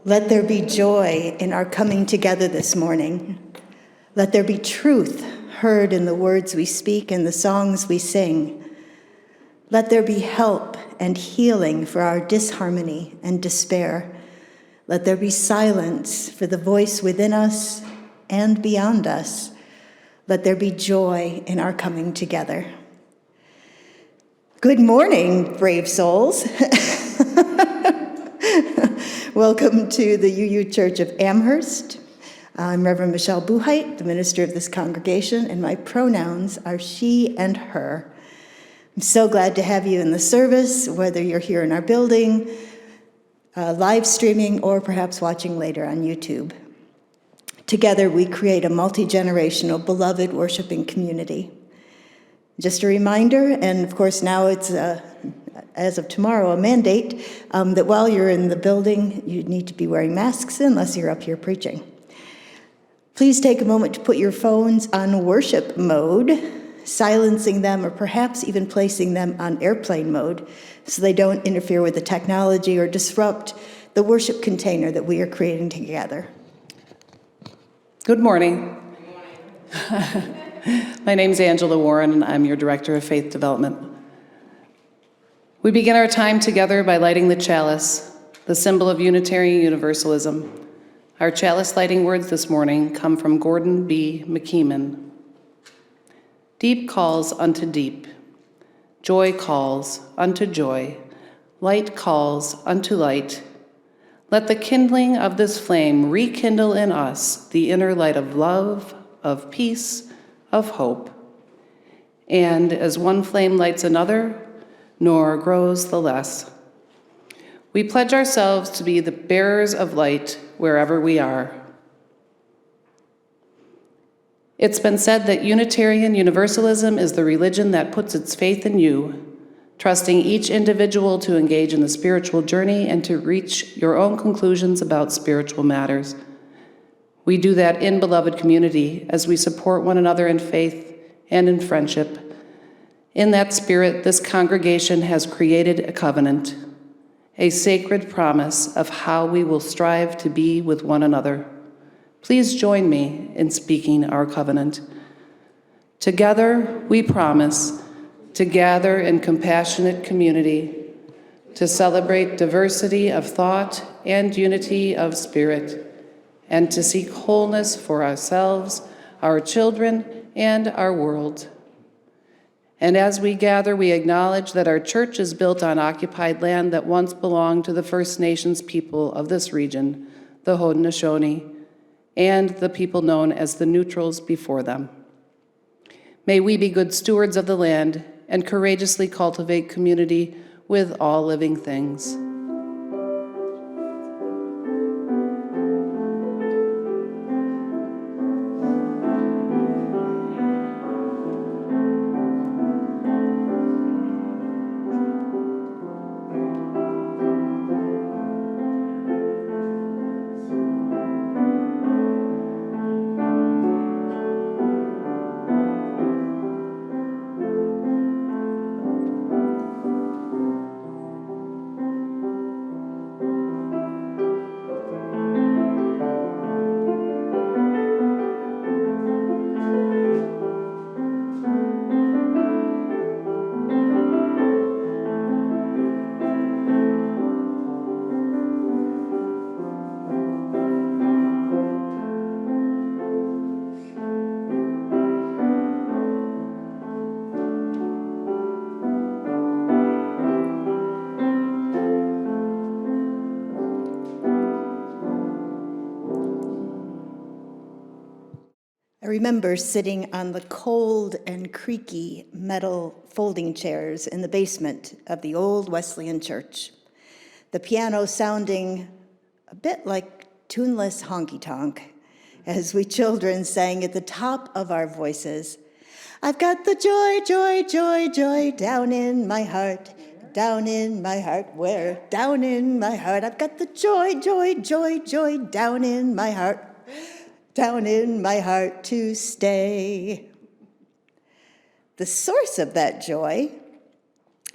Let there be joy in our coming together this morning. Let there be truth heard in the words we speak and the songs we sing. Let there be help and healing for our disharmony and despair. Let there be silence for the voice within us and beyond us. Let there be joy in our coming together. Good morning, brave souls. Welcome to the UU Church of Amherst. I'm Reverend Michelle Buheit, the minister of this congregation, and my pronouns are she and her. I'm so glad to have you in the service, whether you're here in our building, live streaming, or perhaps watching later on YouTube. Together, we create a multi-generational, beloved worshiping community. Just a reminder, and of course now it's, as of tomorrow, a mandate, that while you're in the building, you need to be wearing masks unless you're up here preaching. Please take a moment to put your phones on worship mode, silencing them or perhaps even placing them on airplane mode so they don't interfere with the technology or disrupt the worship container that we are creating together. Good morning. My name is Angela Warren, and I'm your Director of Faith Development. We begin our time together by lighting the chalice, the symbol of Unitarian Universalism. Our chalice lighting words this morning come from Gordon B. McKeeman. Deep calls unto deep. Joy calls unto joy. Light calls unto light. Let the kindling of this flame rekindle in us the inner light of love, of peace, of hope. And as one flame lights another, nor grows the less. We pledge ourselves to be the bearers of light wherever we are. It's been said that Unitarian Universalism is the religion that puts its faith in you, trusting each individual to engage in the spiritual journey and to reach your own conclusions about spiritual matters. We do that in beloved community as we support one another in faith and in friendship. In that spirit, this congregation has created a covenant, a sacred promise of how we will strive to be with one another. Please join me in speaking our covenant. Together, we promise to gather in compassionate community, to celebrate diversity of thought and unity of spirit, and to seek wholeness for ourselves, our children, and our world. And as we gather, we acknowledge that our church is built on occupied land that once belonged to the First Nations people of this region, the Haudenosaunee, and the people known as the Neutrals before them. May we be good stewards of the land and courageously cultivate community with all living things. I remember sitting on the cold and creaky metal folding chairs in the basement of the old Wesleyan church, the piano sounding a bit like tuneless honky-tonk as we children sang at the top of our voices, "I've got the joy, joy, joy, joy down in my heart, down in my heart, where? Down in my heart. I've got the joy, joy, joy, joy down in my heart, down in my heart to stay." The source of that joy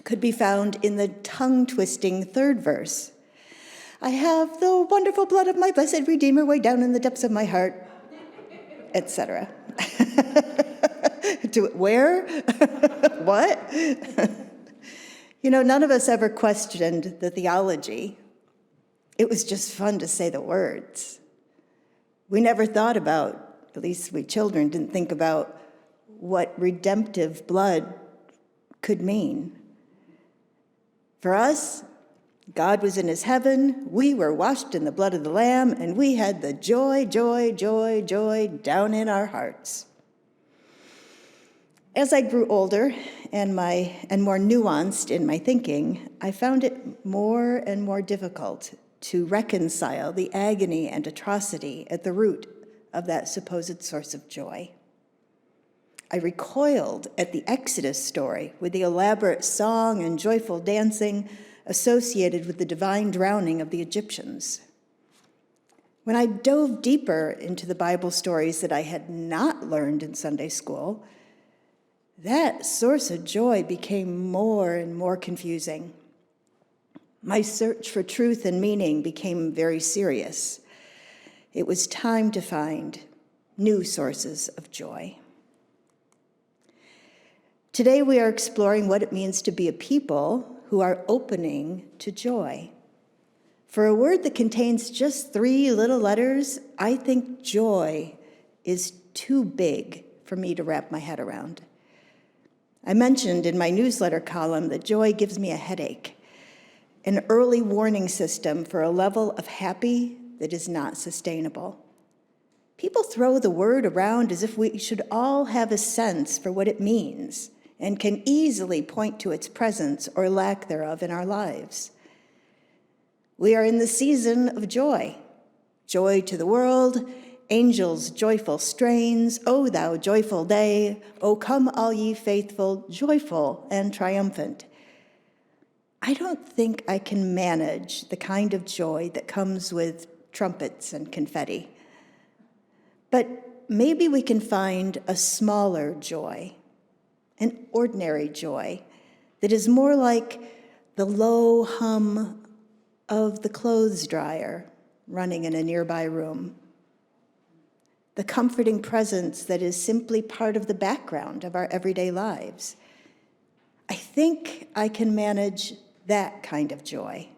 could be found in the tongue-twisting third verse. I have the wonderful blood of my blessed Redeemer way down in the depths of my heart, etc. Do it where? What? None of us ever questioned the theology. It was just fun to say the words. We never thought about, at least we children didn't think about, what redemptive blood could mean. For us, God was in his heaven, we were washed in the blood of the Lamb, and we had the joy, joy, joy, joy down in our hearts. As I grew older and more nuanced in my thinking, I found it more and more difficult to reconcile the agony and atrocity at the root of that supposed source of joy. I recoiled at the Exodus story with the elaborate song and joyful dancing associated with the divine drowning of the Egyptians. When I dove deeper into the Bible stories that I had not learned in Sunday school, that source of joy became more and more confusing. My search for truth and meaning became very serious. It was time to find new sources of joy. Today we are exploring what it means to be a people who are opening to joy. For a word that contains just 3 little letters, I think joy is too big for me to wrap my head around. I mentioned in my newsletter column that joy gives me a headache, an early warning system for a level of happy that is not sustainable. People throw the word around as if we should all have a sense for what it means and can easily point to its presence or lack thereof in our lives. We are in the season of joy. Joy to the world, angels' joyful strains, O thou joyful day, O come all ye faithful, joyful and triumphant. I don't think I can manage the kind of joy that comes with trumpets and confetti. But maybe we can find a smaller joy, an ordinary joy that is more like the low hum of the clothes dryer running in a nearby room, the comforting presence that is simply part of the background of our everyday lives. I think I can manage that kind of joy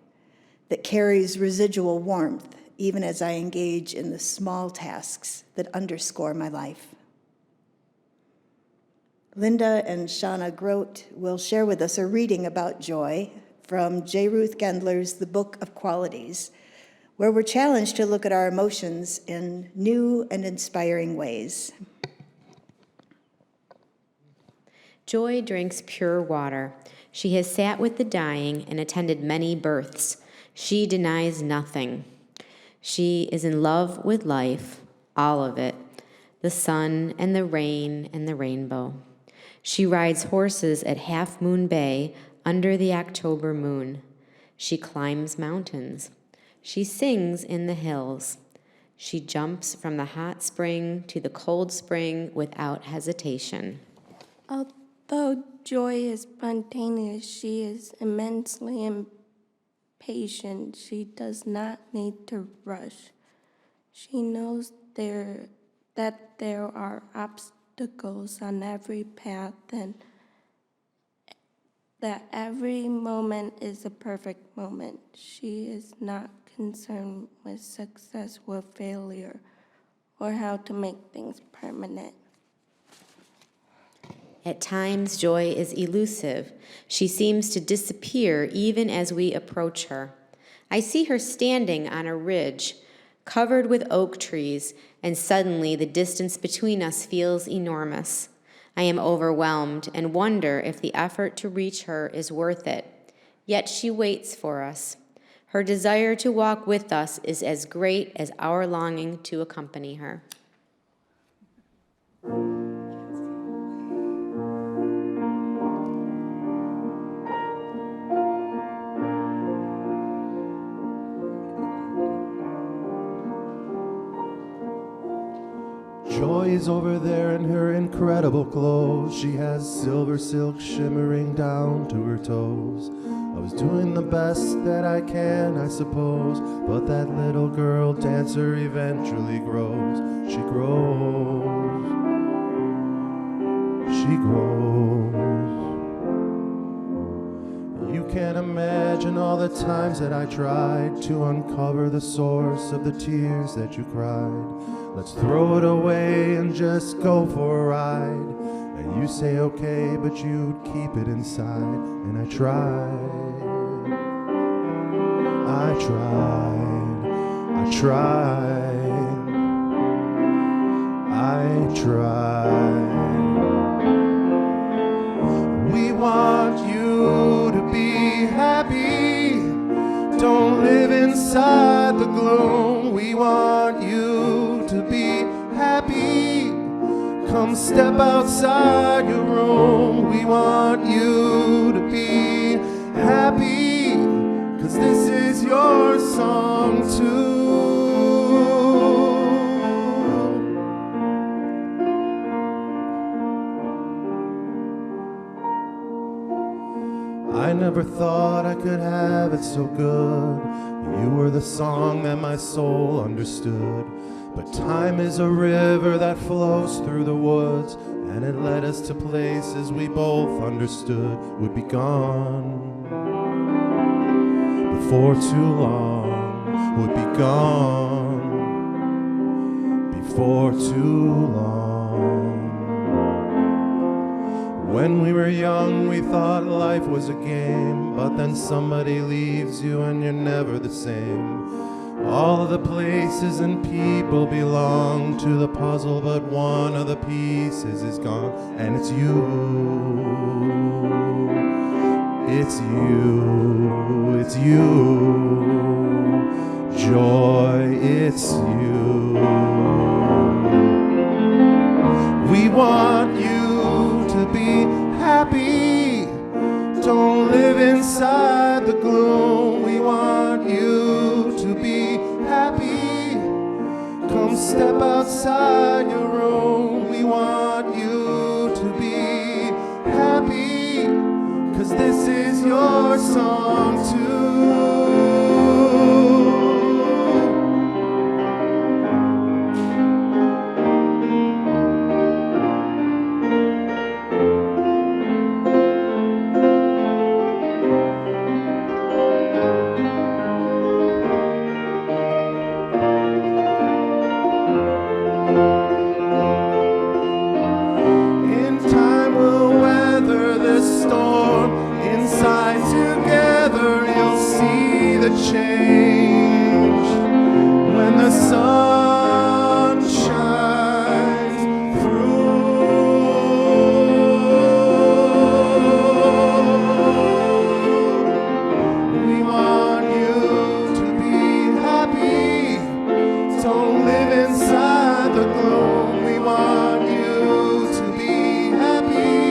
that carries residual warmth even as I engage in the small tasks that underscore my life. Linda and Shauna Grote will share with us a reading about joy from J. Ruth Gendler's The Book of Qualities, where we're challenged to look at our emotions in new and inspiring ways. Joy drinks pure water. She has sat with the dying and attended many births. She denies nothing. She is in love with life, all of it, the sun and the rain and the rainbow. She rides horses at Half Moon Bay under the October moon. She climbs mountains. She sings in the hills. She jumps from the hot spring to the cold spring without hesitation. Although joy is spontaneous, she is immensely impatient. She does not need to rush. She knows that there are obstacles on every path and that every moment is a perfect moment. She is not concerned with success or failure or how to make things permanent. At times, joy is elusive. She seems to disappear even as we approach her. I see her standing on a ridge, covered with oak trees, and suddenly the distance between us feels enormous. I am overwhelmed and wonder if the effort to reach her is worth it. Yet she waits for us. Her desire to walk with us is as great as our longing to accompany her. Joy is over there in her incredible clothes. She has silver silk shimmering down to her toes. I was doing the best that I can, I suppose. But that little girl dancer eventually grows. She grows. She grows. You can't imagine all the times that I tried to uncover the source of the tears that you cried. Let's throw it away and just go for a ride. And you say okay, but you'd keep it inside. And I tried. I tried. We want you to be happy. Don't live inside the gloom. We want you to be happy. Come step outside your room. We want you to be happy, 'cause this is your song too. I never thought I could have it so good. You were the song that my soul understood. But time is a river that flows through the woods, and it led us to places we both understood would be gone before too long, would be gone before too long. When we were young, we thought life was a game, but then somebody leaves you and you're never the same. All of the places and people belong to the puzzle, but one of the pieces is gone, and it's you. It's you. It's you. Joy, it's you. We want you to be happy. Don't live inside the gloom. We want you to be happy. Come step outside your room. We want you to be happy, 'cause this is your song too. In time we'll weather this storm. Inside together you'll see the change. When the sun shines through, we want you to be happy. Don't live inside the gloom. We want you to be happy.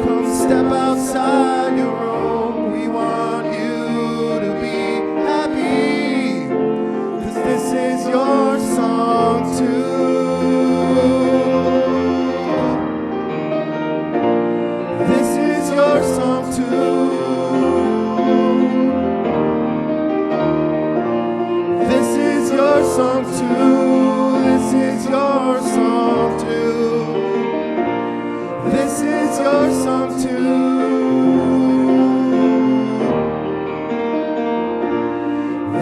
Come step outside your room. We want you to be happy, 'cause this is your song too. This is your song too. This is your song too. This is your song too. This is your song too.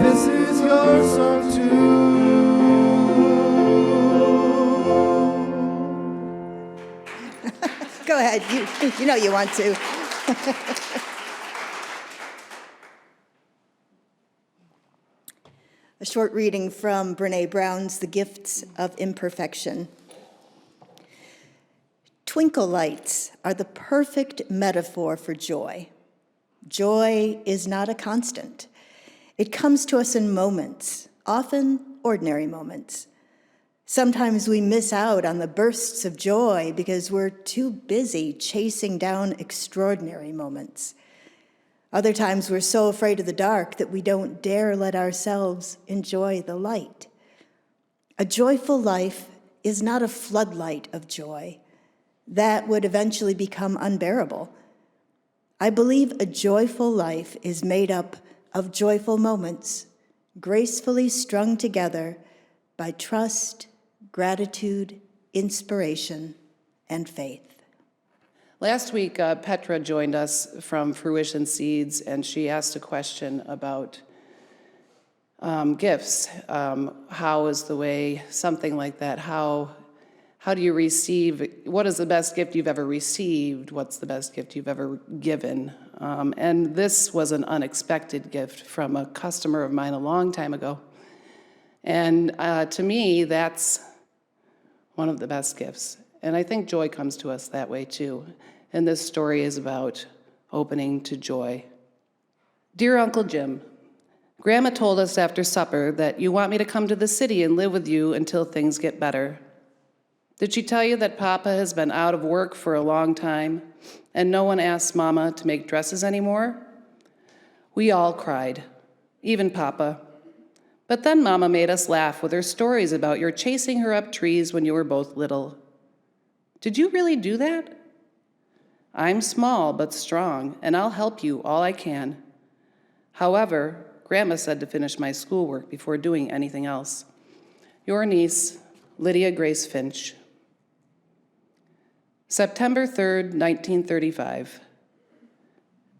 This is your song too. Go ahead, you know you want to. A short reading from Brené Brown's The Gifts of Imperfection. Twinkle lights are the perfect metaphor for joy. Joy is not a constant. It comes to us in moments, often ordinary moments. Sometimes we miss out on the bursts of joy because we're too busy chasing down extraordinary moments. Other times we're so afraid of the dark that we don't dare let ourselves enjoy the light. A joyful life is not a floodlight of joy. That would eventually become unbearable. I believe a joyful life is made up of joyful moments, gracefully strung together by trust, gratitude, inspiration, and faith. Last week, Petra joined us from Fruition Seeds, and she asked a question about gifts. How is the way, something like that, how do you receive, what is the best gift you've ever received? What's the best gift you've ever given? And this was an unexpected gift from a customer of mine a long time ago. And to me, that's one of the best gifts. And I think joy comes to us that way too. And this story is about opening to joy. Dear Uncle Jim, Grandma told us after supper that you want me to come to the city and live with you until things get better. Did she tell you that Papa has been out of work for a long time and no one asks Mama to make dresses anymore? We all cried, even Papa. But then Mama made us laugh with her stories about your chasing her up trees when you were both little. Did you really do that? I'm small but strong, and I'll help you all I can. However, Grandma said to finish my schoolwork before doing anything else. Your niece, Lydia Grace Finch. September 3rd, 1935.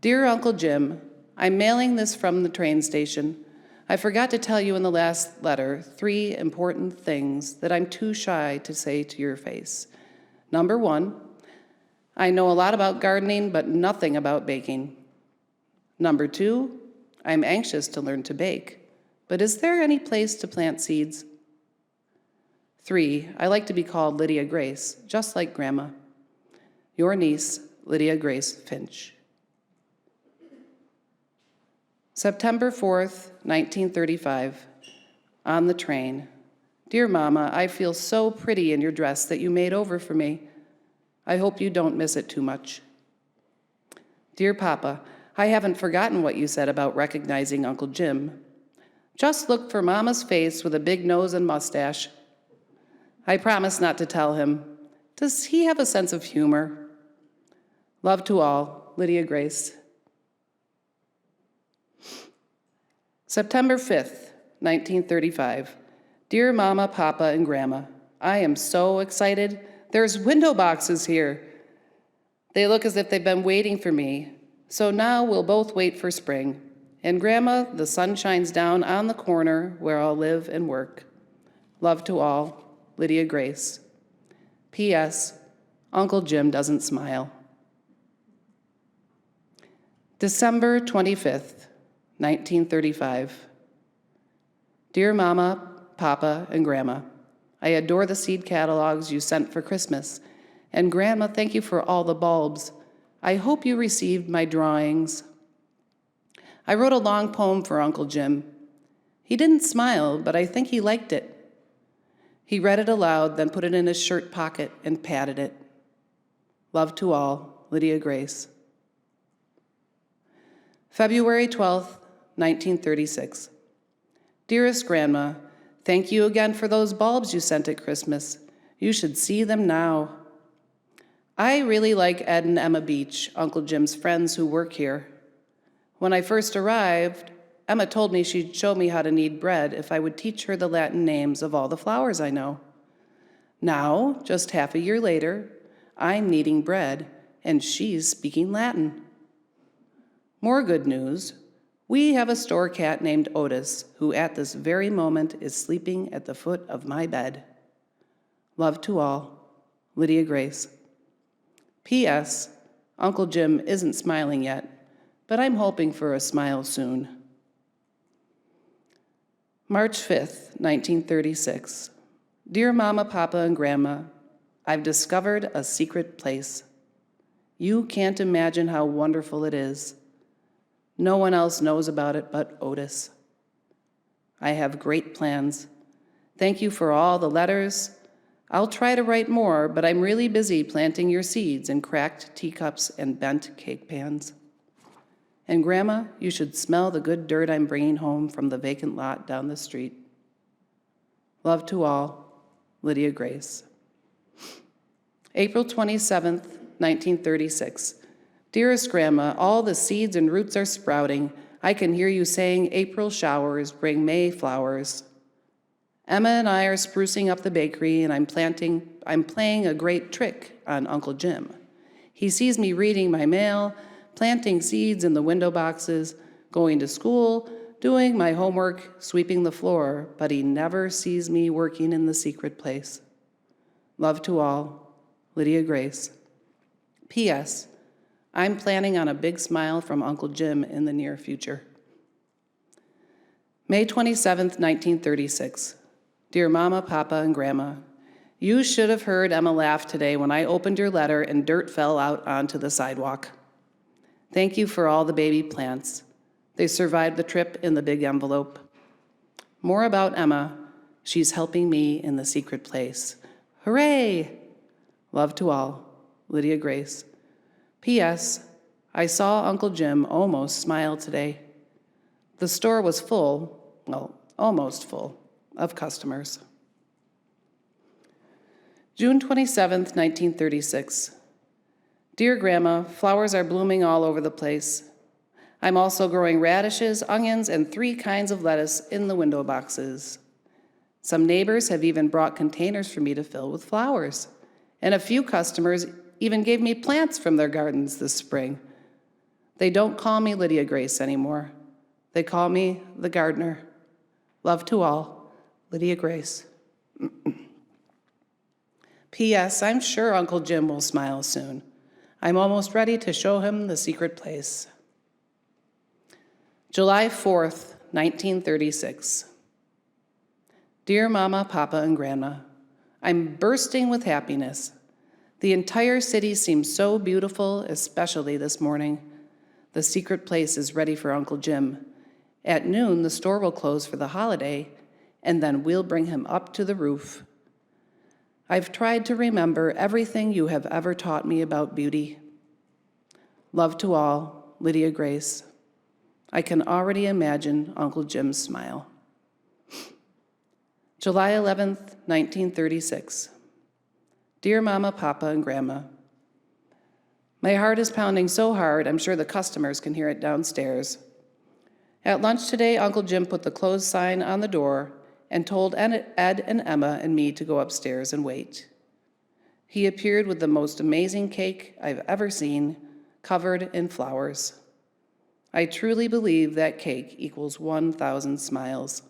Dear Uncle Jim, I'm mailing this from the train station. I forgot to tell you in the last letter 3 important things that I'm too shy to say to your face. Number 1, I know a lot about gardening, but nothing about baking. Number 2, I'm anxious to learn to bake, but is there any place to plant seeds? 3, I like to be called Lydia Grace, just like Grandma. Your niece, Lydia Grace Finch. September 4th, 1935, on the train. Dear Mama, I feel so pretty in your dress that you made over for me. I hope you don't miss it too much. Dear Papa, I haven't forgotten what you said about recognizing Uncle Jim. Just look for Mama's face with a big nose and mustache. I promise not to tell him. Does he have a sense of humor? Love to all, Lydia Grace. September 5th, 1935. Dear Mama, Papa, and Grandma, I am so excited. There's window boxes here. They look as if they've been waiting for me. So now we'll both wait for spring. And Grandma, the sun shines down on the corner where I'll live and work. Love to all, Lydia Grace. P.S. Uncle Jim doesn't smile. December 25th, 1935. Dear Mama, Papa, and Grandma, I adore the seed catalogs you sent for Christmas. And Grandma, thank you for all the bulbs. I hope you received my drawings. I wrote a long poem for Uncle Jim. He didn't smile, but I think he liked it. He read it aloud, then put it in his shirt pocket and patted it. Love to all, Lydia Grace. February 12th, 1936. Dearest Grandma, thank you again for those bulbs you sent at Christmas. You should see them now. I really like Ed and Emma Beach, Uncle Jim's friends who work here. When I first arrived, Emma told me she'd show me how to knead bread if I would teach her the Latin names of all the flowers I know. Now, just half a year later, I'm kneading bread, and she's speaking Latin. More good news. We have a store cat named Otis, who at this very moment is sleeping at the foot of my bed. Love to all, Lydia Grace. P.S. Uncle Jim isn't smiling yet, but I'm hoping for a smile soon. March 5th, 1936. Dear Mama, Papa, and Grandma, I've discovered a secret place. You can't imagine how wonderful it is. No one else knows about it but Otis. I have great plans. Thank you for all the letters. I'll try to write more, but I'm really busy planting your seeds in cracked teacups and bent cake pans. And Grandma, you should smell the good dirt I'm bringing home from the vacant lot down the street. Love to all, Lydia Grace. April 27th, 1936. Dearest Grandma, all the seeds and roots are sprouting. I can hear you saying April showers bring May flowers. Emma and I are sprucing up the bakery, and I'm playing a great trick on Uncle Jim. He sees me reading my mail, planting seeds in the window boxes, going to school, doing my homework, sweeping the floor, but he never sees me working in the secret place. Love to all, Lydia Grace. P.S. I'm planning on a big smile from Uncle Jim in the near future. May 27th, 1936. Dear Mama, Papa, and Grandma, you should have heard Emma laugh today when I opened your letter and dirt fell out onto the sidewalk. Thank you for all the baby plants. They survived the trip in the big envelope. More about Emma. She's helping me in the secret place. Hooray! Love to all, Lydia Grace. P.S. I saw Uncle Jim almost smile today. The store was full, well, almost full, of customers. June 27th, 1936. Dear Grandma, flowers are blooming all over the place. I'm also growing radishes, onions, and 3 kinds of lettuce in the window boxes. Some neighbors have even brought containers for me to fill with flowers, and a few customers even gave me plants from their gardens this spring. They don't call me Lydia Grace anymore. They call me the gardener. Love to all, Lydia Grace. P.S. I'm sure Uncle Jim will smile soon. I'm almost ready to show him the secret place. July 4th, 1936. Dear Mama, Papa, and Grandma, I'm bursting with happiness. The entire city seems so beautiful, especially this morning. The secret place is ready for Uncle Jim. At noon, the store will close for the holiday, and then we'll bring him up to the roof. I've tried to remember everything you have ever taught me about beauty. Love to all, Lydia Grace. I can already imagine Uncle Jim's smile. July 11th, 1936. Dear Mama, Papa, and Grandma, my heart is pounding so hard, I'm sure the customers can hear it downstairs. At lunch today, Uncle Jim put the closed sign on the door and told Ed and Emma and me to go upstairs and wait. He appeared with the most amazing cake I've ever seen, covered in flowers. I truly believe that cake equals 1,000 smiles.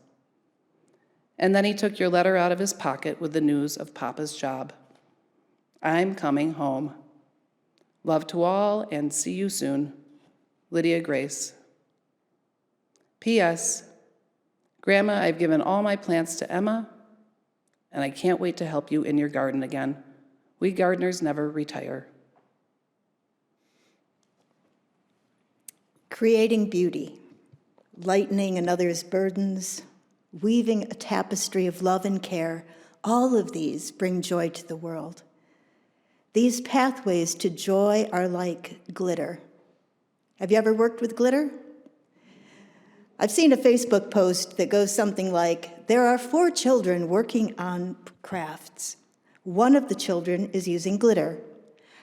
And then he took your letter out of his pocket with the news of Papa's job. I'm coming home. Love to all and see you soon. Lydia Grace. P.S. Grandma, I've given all my plants to Emma, and I can't wait to help you in your garden again. We gardeners never retire. Creating beauty, lightening another's burdens, weaving a tapestry of love and care, all of these bring joy to the world. These pathways to joy are like glitter. Have you ever worked with glitter? I've seen a Facebook post that goes something like, there are 4 children working on crafts. One of the children is using glitter.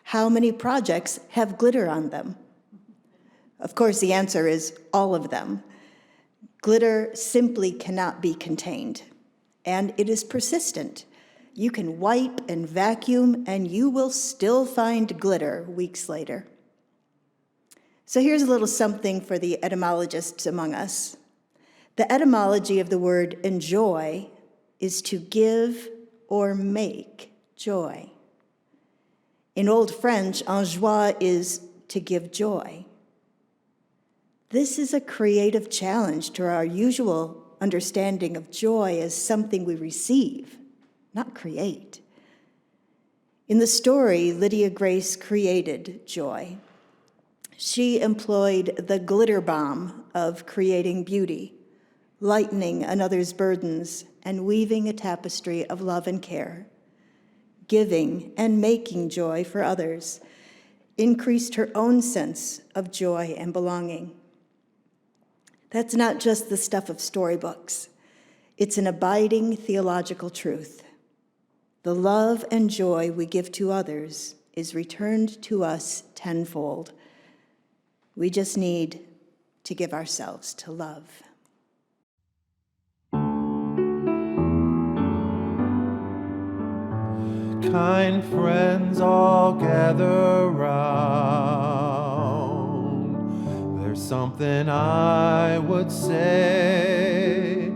How many projects have glitter on them? Of course, the answer is all of them. Glitter simply cannot be contained, and it is persistent. You can wipe and vacuum, and you will still find glitter weeks later. So here's a little something for the etymologists among us. The etymology of the word enjoy is to give or make joy. In Old French, en joie is to give joy. This is a creative challenge to our usual understanding of joy as something we receive, not create. In the story, Lydia Grace created joy. She employed the glitter bomb of creating beauty, lightening another's burdens, and weaving a tapestry of love and care. Giving and making joy for others increased her own sense of joy and belonging. That's not just the stuff of storybooks. It's an abiding theological truth. The love and joy we give to others is returned to us tenfold. We just need to give ourselves to love. Kind friends all gather round. There's something I would say,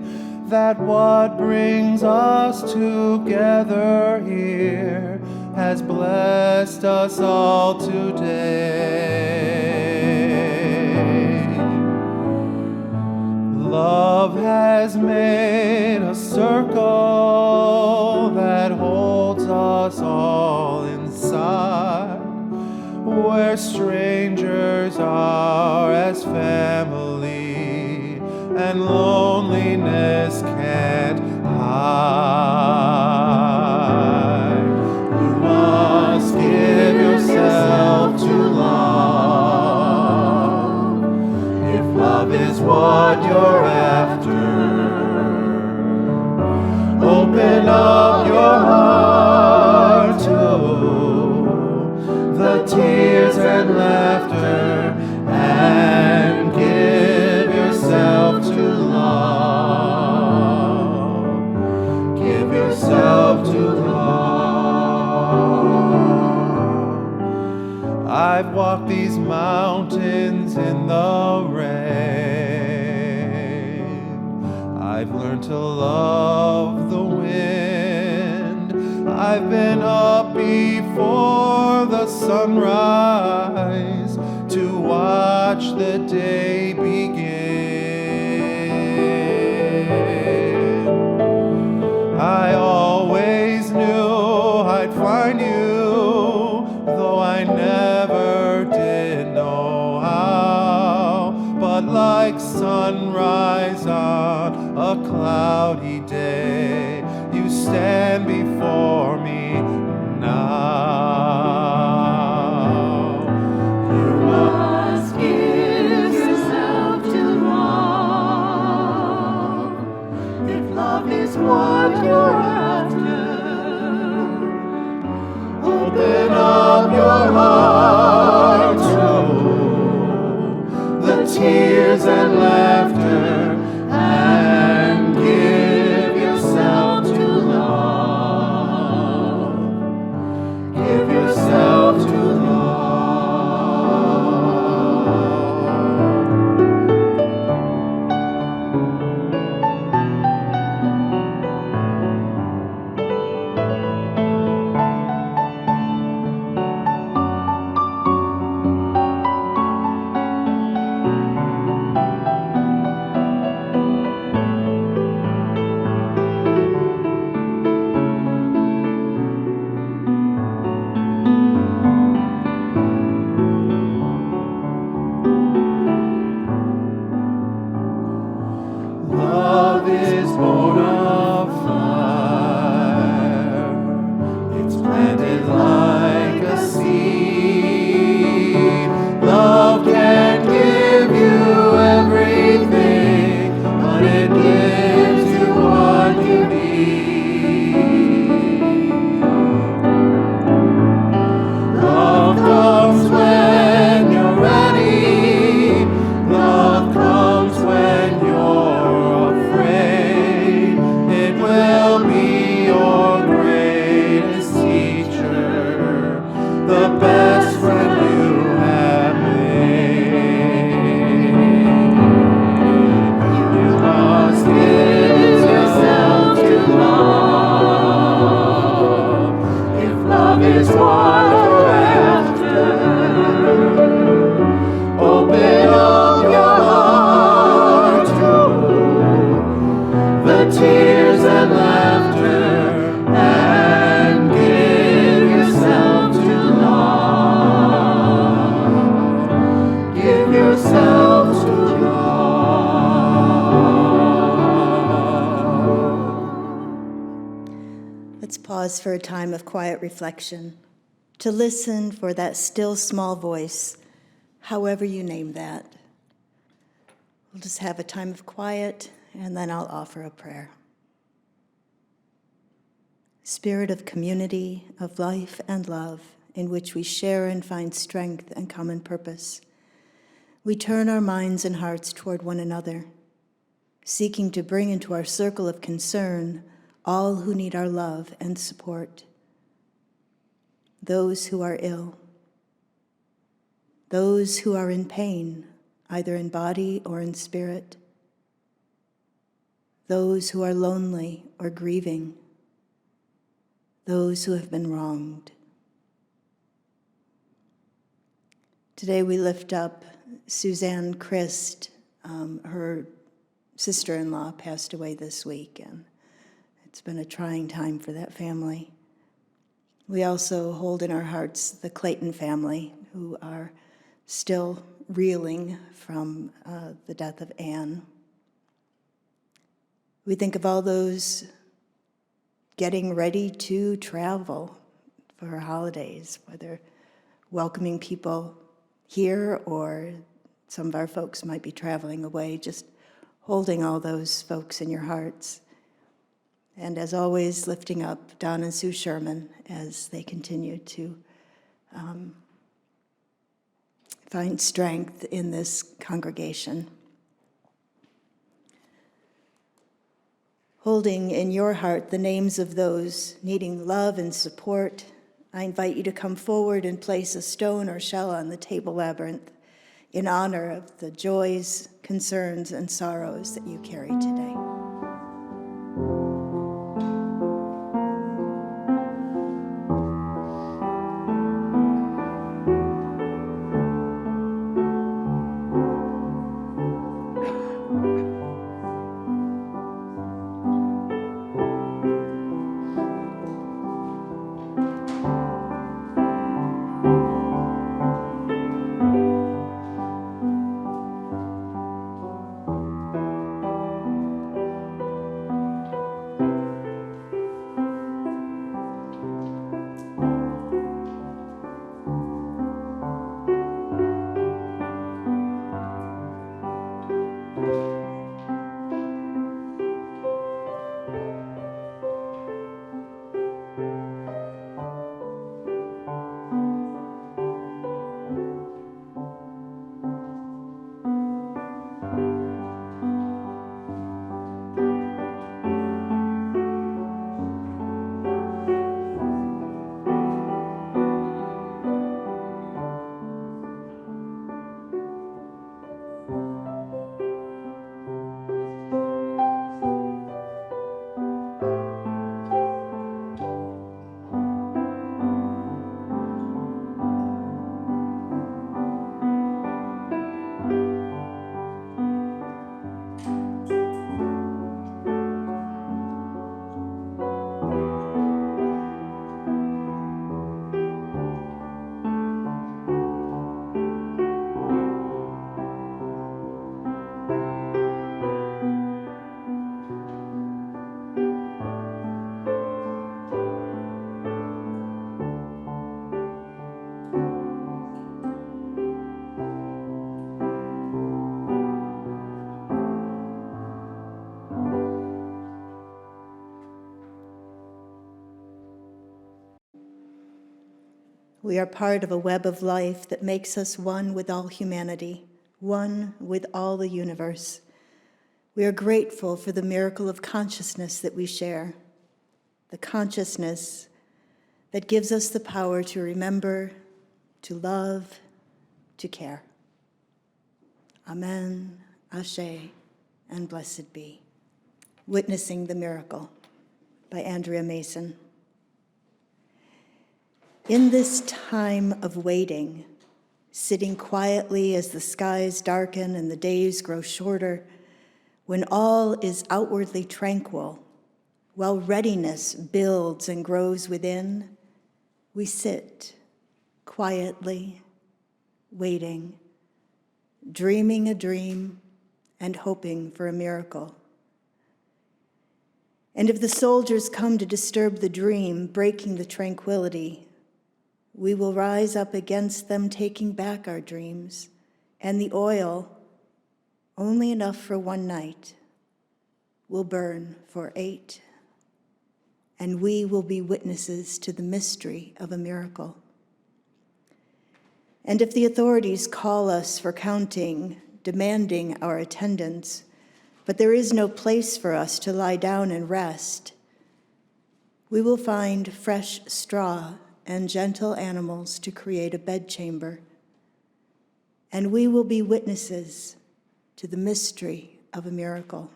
that what brings us together here has blessed us all today. Love has made a circle that holds us all inside, where strangers are as family and loneliness can't hide. You must give yourself to love if love is what you're after. Open up your heart to the tears and laughter, and give yourself to love. Give yourself to love. I've walked these mountains in the rain. I've learned to love the wind. I've been up before the sunrise to watch the day begin. I always knew I'd find you, though I never did know how. But like sunrise on a cloudy day, you stand before me now. You must give yourself to love if love is what you're after. Open up your heart to the tears and laughter, and give yourself to love. Give yourself to love. Love is born of fire. It's planted like a seed. Love can give you everything, but it gives you what you need. Love comes when you're ready. Love comes when you're afraid. It will be your greatest teacher, the best friend you have made. You must give yourself to love if love is what you're after. Open up your heart to the tears and laughter, and give yourself to love. Give yourself to love. Let's pause for a time of quiet reflection, to listen for that still small voice, however you name that. We'll just have a time of quiet, and then I'll offer a prayer. Spirit of community, of life and love, in which we share and find strength and common purpose, we turn our minds and hearts toward one another, seeking to bring into our circle of concern all who need our love and support. Those who are ill, those who are in pain, either in body or in spirit, those who are lonely or grieving, those who have been wronged. Today we lift up Suzanne Christ. Her sister-in-law passed away this week, and it's been a trying time for that family. We also hold in our hearts the Clayton family, who are still reeling from the death of Anne. We think of all those getting ready to travel for holidays, whether welcoming people here or some of our folks might be traveling away, just holding all those folks in your hearts. And as always, lifting up Don and Sue Sherman as they continue to find strength in this congregation. Holding in your heart the names of those needing love and support, I invite you to come forward and place a stone or shell on the table labyrinth in honor of the joys, concerns, and sorrows that you carry today. We are part of a web of life that makes us one with all humanity, one with all the universe. We are grateful for the miracle of consciousness that we share, the consciousness that gives us the power to remember, to love, to care. Amen, Ashe, and blessed be. Witnessing the Miracle by Andrea Mason. In this time of waiting, sitting quietly as the skies darken and the days grow shorter, when all is outwardly tranquil, while readiness builds and grows within, we sit quietly, waiting, dreaming a dream and hoping for a miracle. And if the soldiers come to disturb the dream, breaking the tranquility, we will rise up against them, taking back our dreams, and the oil, only enough for one night, will burn for 8, and we will be witnesses to the mystery of a miracle. And if the authorities call us for counting, demanding our attendance, but there is no place for us to lie down and rest, we will find fresh straw and gentle animals to create a bedchamber, and we will be witnesses to the mystery of a miracle.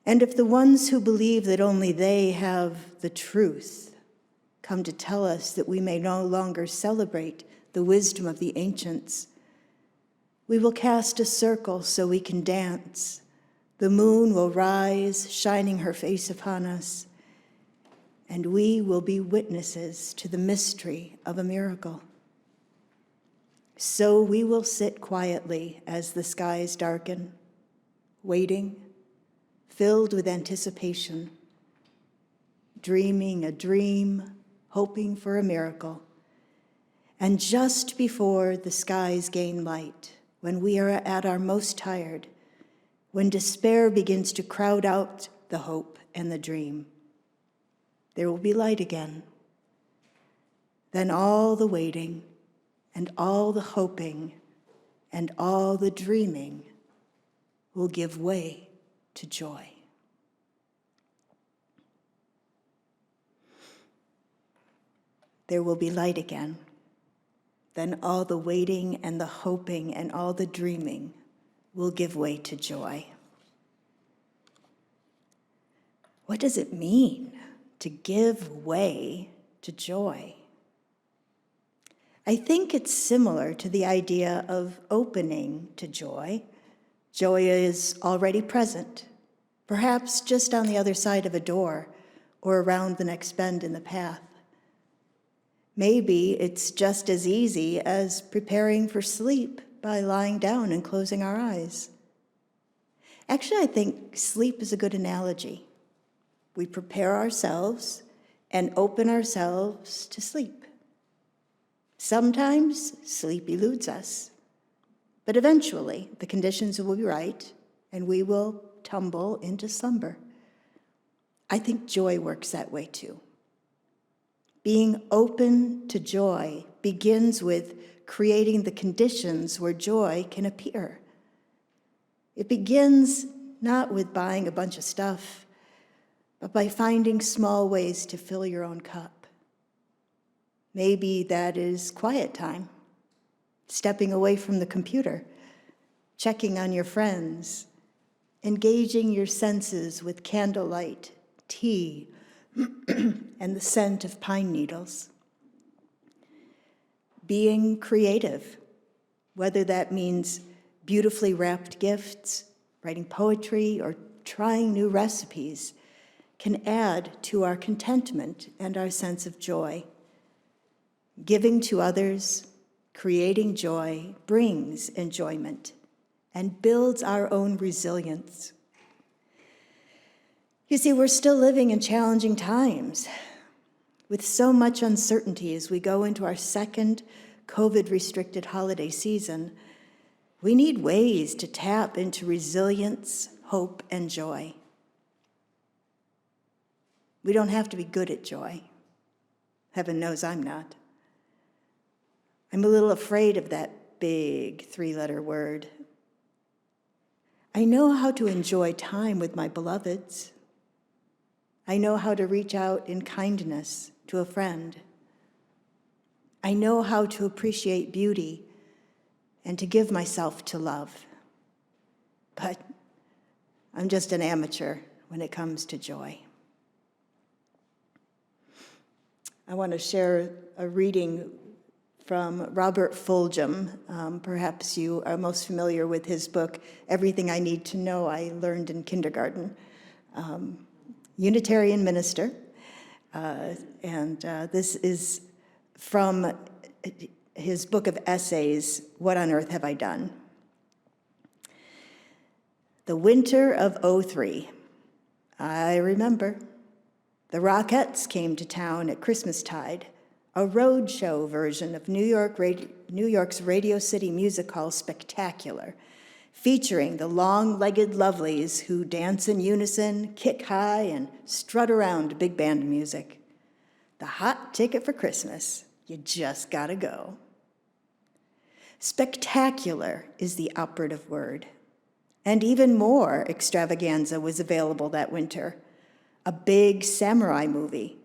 And if the ones who believe that only they have the truth come to tell us that we may no longer celebrate the wisdom of the ancients, we will cast a circle so we can dance. The moon will rise, shining her face upon us, and we will be witnesses to the mystery of a miracle. So we will sit quietly as the skies darken, waiting, filled with anticipation, dreaming a dream, hoping for a miracle. And just before the skies gain light, when we are at our most tired, when despair begins to crowd out the hope and the dream, there will be light again. Then all the waiting and all the hoping and all the dreaming will give way to joy. There will be light again. Then all the waiting and the hoping and all the dreaming will give way to joy. What does it mean to give way to joy? I think it's similar to the idea of opening to joy. Joy is already present, perhaps just on the other side of a door or around the next bend in the path. Maybe it's just as easy as preparing for sleep by lying down and closing our eyes. Actually, I think sleep is a good analogy. We prepare ourselves and open ourselves to sleep. Sometimes sleep eludes us, but eventually the conditions will be right and we will tumble into slumber. I think joy works that way too. Being open to joy begins with creating the conditions where joy can appear. It begins not with buying a bunch of stuff, but by finding small ways to fill your own cup. Maybe that is quiet time, stepping away from the computer, checking on your friends, engaging your senses with candlelight, tea, and the scent of pine needles. Being creative, whether that means beautifully wrapped gifts, writing poetry, or trying new recipes, can add to our contentment and our sense of joy. Giving to others, creating joy, brings enjoyment and builds our own resilience. You see, we're still living in challenging times with so much uncertainty as we go into our second COVID-restricted holiday season. We need ways to tap into resilience, hope, and joy. We don't have to be good at joy. Heaven knows I'm not. I'm a little afraid of that big three-letter word. I know how to enjoy time with my beloveds. I know how to reach out in kindness to a friend. I know how to appreciate beauty and to give myself to love. But I'm just an amateur when it comes to joy. I want to share a reading from Robert Fulghum. Perhaps you are most familiar with his book, Everything I Need to Know I Learned in Kindergarten. Unitarian minister, and this is from his book of essays, What on Earth Have I Done? The winter of '03. I remember. The Rockettes came to town at Christmastide, a roadshow version of New York's Radio City Music Hall Spectacular, featuring the long-legged lovelies who dance in unison, kick high, and strut around to big band music. The hot ticket for Christmas, You just gotta go. Spectacular is the operative word. And even more extravaganza was available that winter. A big samurai movie,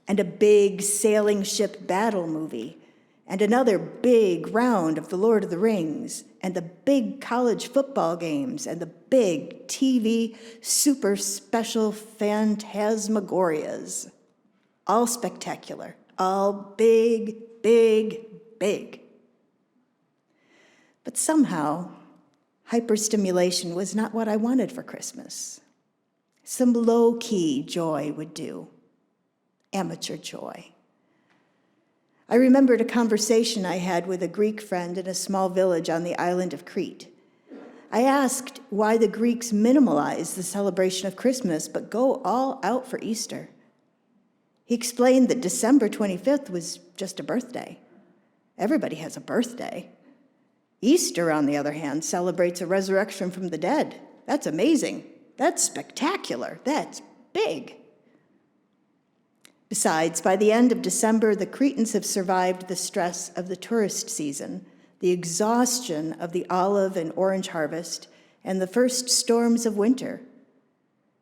and a big sailing ship battle movie, and another big round of The Lord of the Rings, and the big college football games, and the big TV super special phantasmagorias. All spectacular, all big, big, big. But somehow, hyperstimulation was not what I wanted for Christmas. Some low-key joy would do. Amateur joy. I remembered a conversation I had with a Greek friend in a small village on the island of Crete. I asked why the Greeks minimalize the celebration of Christmas but go all out for Easter. He explained that December 25th was just a birthday. Everybody has a birthday. Easter, on the other hand, celebrates a resurrection from the dead. That's amazing. That's spectacular. That's big. Besides, by the end of December, the Cretans have survived the stress of the tourist season, the exhaustion of the olive and orange harvest, and the first storms of winter.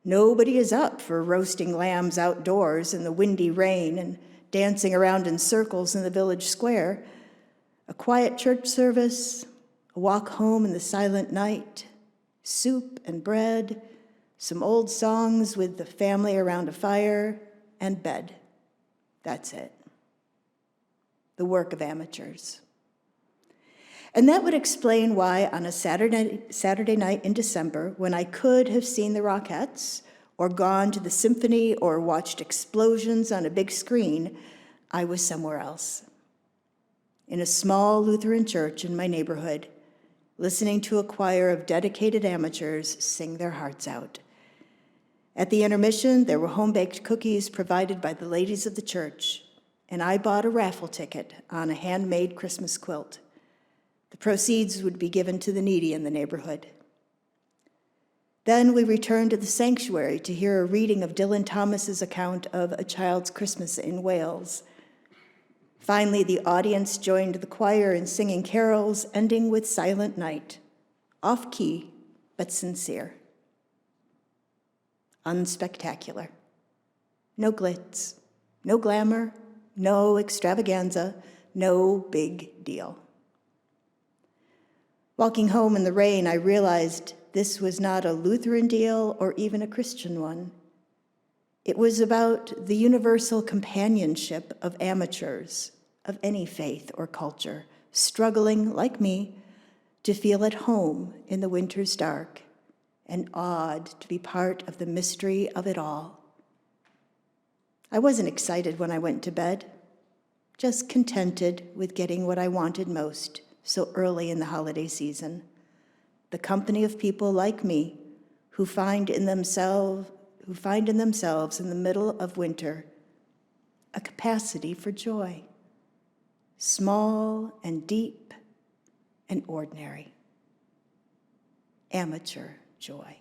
Nobody is up for roasting lambs outdoors in the windy rain and dancing around in circles in the village square. A quiet church service, a walk home in the silent night, soup and bread, some old songs with the family around a fire, and bed. That's it. The work of amateurs. And that would explain why on a Saturday night in December, when I could have seen the Rockettes or gone to the symphony or watched explosions on a big screen, I was somewhere else. In a small Lutheran church in my neighborhood, listening to a choir of dedicated amateurs sing their hearts out. At the intermission, there were home-baked cookies provided by the ladies of the church, and I bought a raffle ticket on a handmade Christmas quilt. The proceeds would be given to the needy in the neighborhood. Then we returned to the sanctuary to hear a reading of Dylan Thomas's account of A Child's Christmas in Wales. Finally, the audience joined the choir in singing carols, ending with Silent Night, off-key but sincere. Unspectacular. No glitz, no glamour, no extravaganza, no big deal. Walking home in the rain, I realized this was not a Lutheran deal or even a Christian one. It was about the universal companionship of amateurs of any faith or culture, struggling, like me, to feel at home in the winter's dark and awed to be part of the mystery of it all. I wasn't excited when I went to bed, just contented with getting what I wanted most so early in the holiday season, the company of people like me who find in themselves in the middle of winter a capacity for joy, small and deep and ordinary, amateur joy.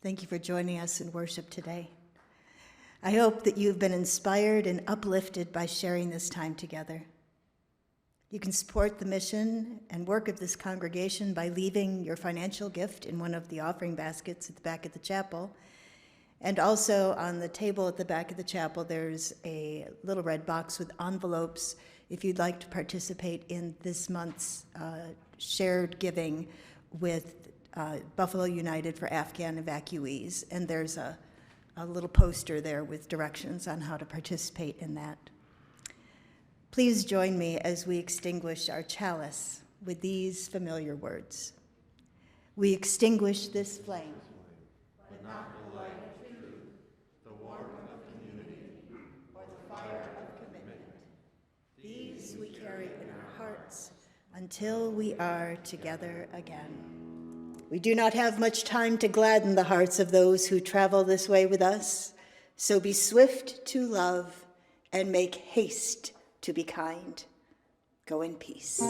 Thank you for joining us in worship today. I hope that you've been inspired and uplifted by sharing this time together. You can support the mission and work of this congregation by leaving your financial gift in one of the offering baskets at the back of the chapel. And also on the table at the back of the chapel, there's a little red box with envelopes if you'd like to participate in this month's shared giving with Buffalo United for Afghan evacuees. And there's a little poster there with directions on how to participate in that. Please join me as we extinguish our chalice with these familiar words. We extinguish this flame. But not the light of truth, the warmth of community, or the fire of commitment. These we carry in our hearts until we are together again. We do not have much time to gladden the hearts of those who travel this way with us, so be swift to love and make haste to be kind. Go in peace.